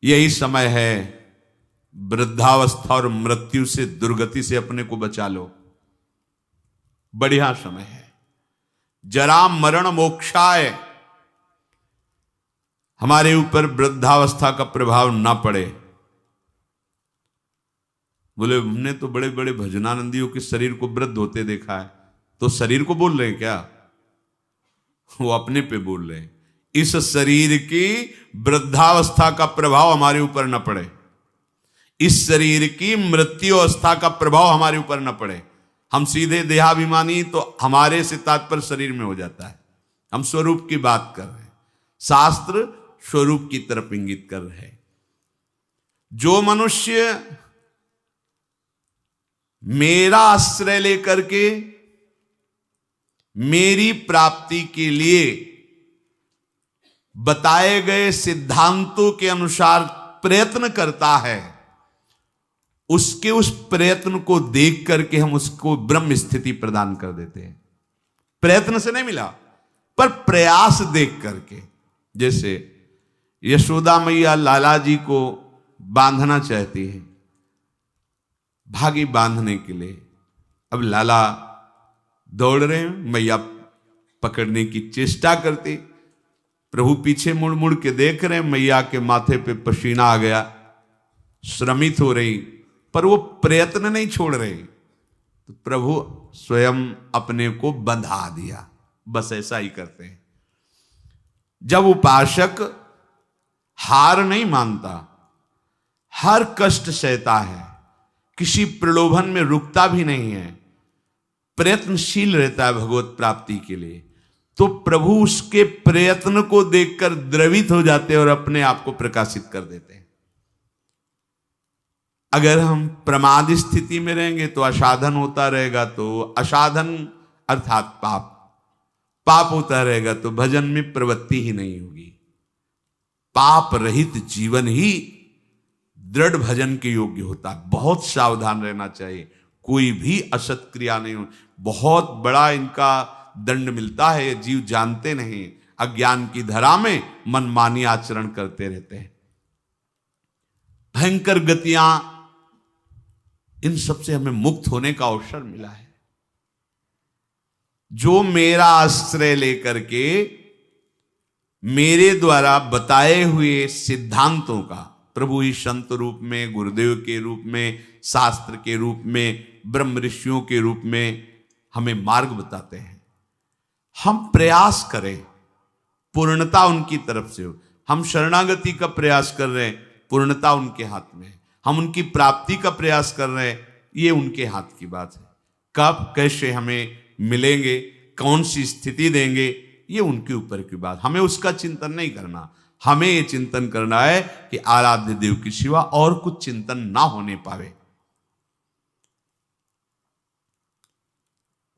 यही समय है, वृद्धावस्था और मृत्यु से, दुर्गति से अपने को बचा लो। बढ़िया समय है। जरा मरण मोक्षाय, हमारे ऊपर वृद्धावस्था का प्रभाव ना पड़े। बोले हमने तो बड़े बड़े भजनानंदियों के शरीर को वृद्ध होते देखा है। तो शरीर को बोल रहे हैं क्या? वो अपने पे बोल रहे हैं। इस शरीर की वृद्धावस्था का प्रभाव हमारे ऊपर न पड़े, इस शरीर की मृत्यु अवस्था का प्रभाव हमारे ऊपर न पड़े। हम सीधे देहाभिमानी, तो हमारे से तात्पर्य शरीर में हो जाता है। हम स्वरूप की बात कर रहे हैं, शास्त्र स्वरूप की तरफ इंगित कर रहे हैं। जो मनुष्य मेरा आश्रय लेकर के मेरी प्राप्ति के लिए बताए गए सिद्धांतों के अनुसार प्रयत्न करता है, उसके उस प्रयत्न को देख करके हम उसको ब्रह्म स्थिति प्रदान कर देते हैं। प्रयत्न से नहीं मिला, पर प्रयास देख करके। जैसे यशोदा मैया लाला जी को बांधना चाहती है, भागी बांधने के लिए। अब लाला दौड़ रहे हैं, मैया पकड़ने की चेष्टा करती, प्रभु पीछे मुड़ मुड़ के देख रहे हैं, मैया के माथे पे पसीना आ गया, श्रमित हो रही, पर वो प्रयत्न नहीं छोड़ रहे। तो प्रभु स्वयं अपने को बंधा दिया। बस ऐसा ही करते हैं। जब उपासक हार नहीं मानता, हर कष्ट सहता है, किसी प्रलोभन में रुकता भी नहीं है, प्रयत्नशील रहता है भगवत प्राप्ति के लिए, तो प्रभु उसके प्रयत्न को देखकर द्रवित हो जाते हैं और अपने आप को प्रकाशित कर देते हैं। अगर हम प्रमाद स्थिति में रहेंगे तो असाधन होता रहेगा, तो असाधन अर्थात पाप, पाप होता रहेगा तो भजन में प्रवृत्ति ही नहीं होगी। पाप रहित जीवन ही दृढ़ भजन के योग्य होता है। बहुत सावधान रहना चाहिए, कोई भी असत क्रिया नहीं हो। बहुत बड़ा इनका दंड मिलता है, ये जीव जानते नहीं, अज्ञान की धरा में मनमानी आचरण करते रहते हैं। भयंकर गतियां, इन सब से हमें मुक्त होने का अवसर मिला है। जो मेरा आश्रय लेकर के मेरे द्वारा बताए हुए सिद्धांतों का, प्रभु ही संत रूप में, गुरुदेव के रूप में, शास्त्र के रूप में, ब्रह्म ऋषियों के रूप में हमें मार्ग बताते हैं, हम प्रयास करें, पूर्णता उनकी तरफ से हो। हम शरणागति का प्रयास कर रहे हैं, पूर्णता उनके हाथ में है। हम उनकी प्राप्ति का प्रयास कर रहे हैं, ये उनके हाथ की बात है। कब कैसे हमें मिलेंगे, कौन सी स्थिति देंगे, ये उनके ऊपर की बात। हमें उसका चिंतन नहीं करना, हमें ये चिंतन करना है कि आराध्य देव के सिवा और कुछ चिंतन ना होने पावे।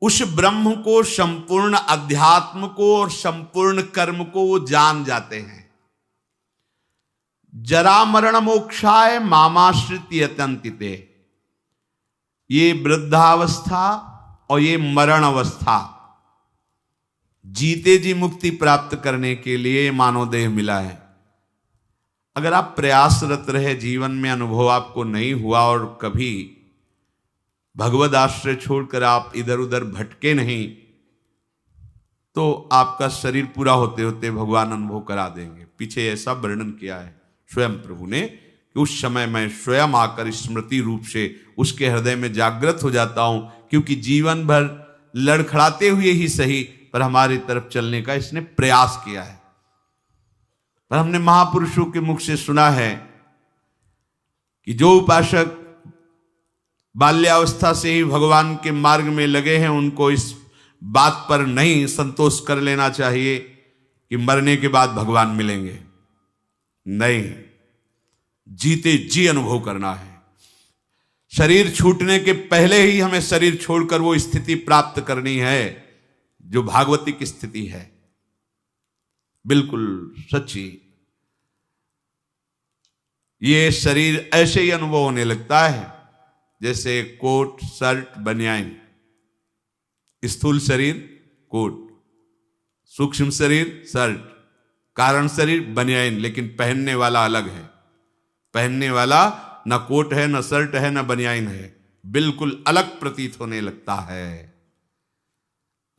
उस ब्रह्म को, संपूर्ण अध्यात्म को और संपूर्ण कर्म को वो जान जाते हैं। जरा मरण मोक्षाय मामाश्रित यतन्तिते, ये वृद्धावस्था और ये मरण अवस्था, जीते जी मुक्ति प्राप्त करने के लिए मानव देह मिला है। अगर आप प्रयासरत रहे, जीवन में अनुभव आपको नहीं हुआ और कभी भगवद आश्रय छोड़कर आप इधर उधर भटके नहीं, तो आपका शरीर पूरा होते होते भगवान अनुभव करा देंगे। पीछे ऐसा वर्णन किया है स्वयं प्रभु ने कि उस समय मैं स्वयं आकर स्मृति रूप से उसके हृदय में जागृत हो जाता हूं, क्योंकि जीवन भर लड़खड़ाते हुए ही सही पर हमारी तरफ चलने का इसने प्रयास किया है। पर हमने महापुरुषों के मुख से सुना है कि जो उपासक बाल्यावस्था से ही भगवान के मार्ग में लगे हैं, उनको इस बात पर नहीं संतोष कर लेना चाहिए कि मरने के बाद भगवान मिलेंगे। नहीं, जीते जी अनुभव करना है। शरीर छूटने के पहले ही हमें शरीर छोड़कर वो स्थिति प्राप्त करनी है जो भागवतिक स्थिति है, बिल्कुल सच्ची। ये शरीर ऐसे ही अनुभव होने लगता है जैसे कोट, शर्ट, बनियान। स्थूल शरीर कोट, सूक्ष्म शरीर शर्ट, कारण शरीर बनियान, लेकिन पहनने वाला अलग है। पहनने वाला न कोट है, न शर्ट है, न बनियाइन है, बिल्कुल अलग प्रतीत होने लगता है।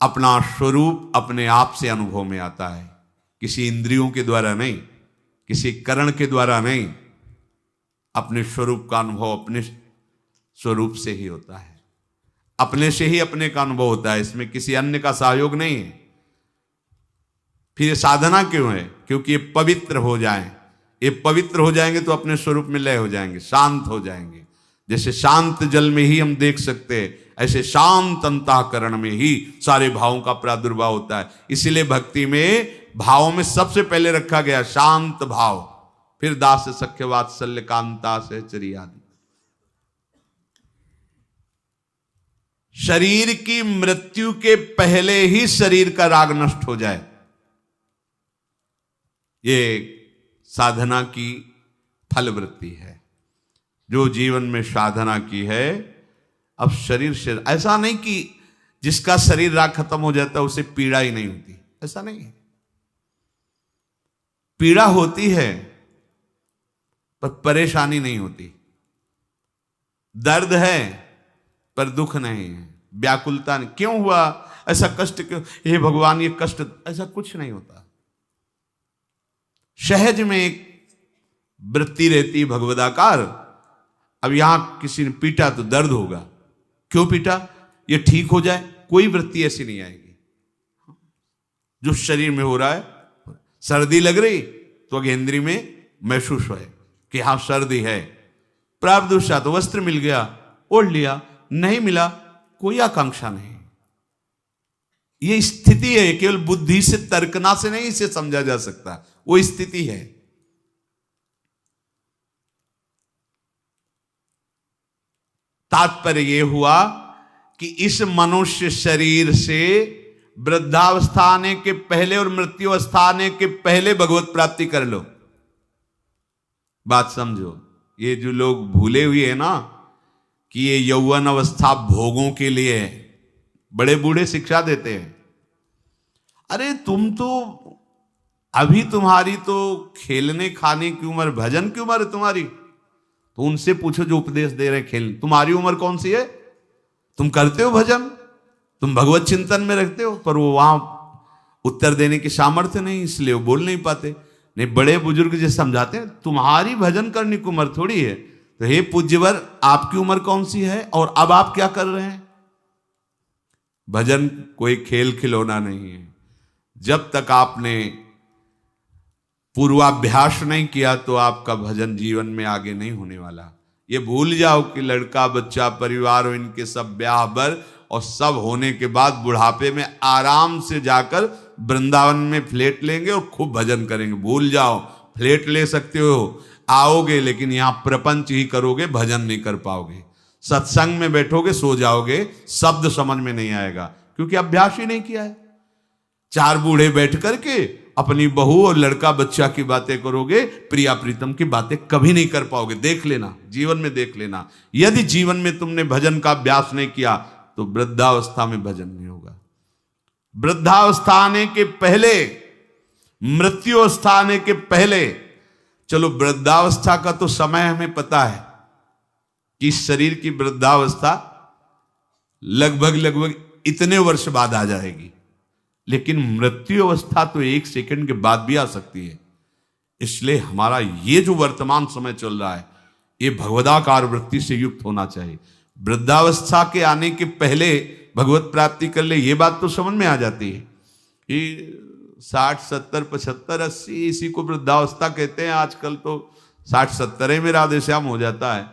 अपना स्वरूप अपने आप से अनुभव में आता है, किसी इंद्रियों के द्वारा नहीं, किसी करण के द्वारा नहीं। अपने स्वरूप का अनुभव अपने स्वरूप से ही होता है, अपने से ही अपने का अनुभव होता है, इसमें किसी अन्य का सहयोग नहीं है। फिर ये साधना क्यों है? क्योंकि ये पवित्र हो जाएं। ये पवित्र हो जाएंगे तो अपने स्वरूप में लय हो जाएंगे, शांत हो जाएंगे। जैसे शांत जल में ही हम देख सकते हैं, ऐसे शांत अंतःकरण में ही सारे भावों का प्रादुर्भाव होता है। इसीलिए भक्ति में भावों में सबसे पहले रखा गया शांत भाव, फिर दास सख्य वात्सल्य कांता सहचरी आदि। शरीर की मृत्यु के पहले ही शरीर का राग नष्ट हो जाए, ये साधना की फलवृत्ति है। जो जीवन में साधना की है, अब शरीर से ऐसा नहीं कि जिसका शरीर राग खत्म हो जाता है उसे पीड़ा ही नहीं होती, ऐसा नहीं है। पीड़ा होती है पर परेशानी नहीं होती, दर्द है पर दुख नहीं है, व्याकुलता नहीं। क्यों हुआ ऐसा, कष्ट क्यों, हे भगवान ये कष्ट, ऐसा कुछ नहीं होता। सहज में एक वृत्ति रहती भगवदाकार। अब यहां किसी ने पीटा तो दर्द होगा, क्यों पीटा, ये ठीक हो जाए, कोई वृत्ति ऐसी नहीं आएगी। जो शरीर में हो रहा है, सर्दी लग रही तो अगेंद्री में महसूस होए कि हाँ सर्दी है, प्रारब्धवशात तो वस्त्र मिल गया ओढ़ लिया, नहीं मिला कोई आकांक्षा नहीं। ये स्थिति है, केवल बुद्धि से तर्कना से नहीं इसे समझा जा सकता, वो स्थिति है। तात्पर्य यह हुआ कि इस मनुष्य शरीर से वृद्धावस्था आने के पहले और मृत्यु अवस्था आने के पहले भगवत प्राप्ति कर लो। बात समझो, ये जो लोग भूले हुए हैं ना कि ये यौवन अवस्था भोगों के लिए है, बड़े बूढ़े शिक्षा देते हैं, अरे तुम तो अभी तुम्हारी तो खेलने खाने की उम्र, भजन की उम्र है तुम्हारी, तो उनसे पूछो जो उपदेश दे रहे खेल, तुम्हारी उम्र कौन सी है? तुम करते हो भजन, तुम भगवत चिंतन में रखते हो, पर वो वहां उत्तर देने की सामर्थ्य नहीं, इसलिए वो बोल नहीं पाते। नहीं, बड़े बुजुर्ग जैसे समझाते हैं तुम्हारी भजन करने की उम्र थोड़ी है, तो हे पूज्यवर आपकी उम्र कौन सी है और अब आप क्या कर रहे हैं? भजन कोई खेल खिलौना नहीं है। जब तक आपने पूर्वाभ्यास नहीं किया तो आपका भजन जीवन में आगे नहीं होने वाला। ये भूल जाओ कि लड़का बच्चा परिवार और इनके सब ब्याह बर और सब होने के बाद बुढ़ापे में आराम से जाकर वृंदावन में फ्लैट लेंगे और खूब भजन करेंगे। भूल जाओ, फ्लैट ले सकते हो, आओगे लेकिन यहां प्रपंच ही करोगे, भजन नहीं कर पाओगे। सत्संग में बैठोगे सो जाओगे, शब्द समझ में नहीं आएगा क्योंकि अभ्यास ही नहीं किया है। चार बूढ़े बैठ करके अपनी बहू और लड़का बच्चा की बातें करोगे, प्रिया प्रीतम की बातें कभी नहीं कर पाओगे। देख लेना, जीवन में देख लेना, यदि जीवन में तुमने भजन का अभ्यास नहीं किया तो वृद्धावस्था में भजन नहीं होगा। वृद्धावस्था आने के पहले, मृत्यु अवस्था आने के पहले, चलो वृद्धावस्था का तो समय हमें पता है कि शरीर की वृद्धावस्था लगभग इतने वर्ष बाद आ जाएगी, लेकिन मृत्यु अवस्था तो एक सेकंड के बाद भी आ सकती है। इसलिए हमारा ये जो वर्तमान समय चल रहा है ये भगवदाकार वृत्ति से युक्त होना चाहिए। वृद्धावस्था के आने के पहले भगवत प्राप्ति कर ले, ये बात तो समझ में आ जाती है कि 60, 70, 75, 80 इसी को वृद्धावस्था कहते हैं। आजकल तो 60, 70 में राधे श्याम हो जाता है।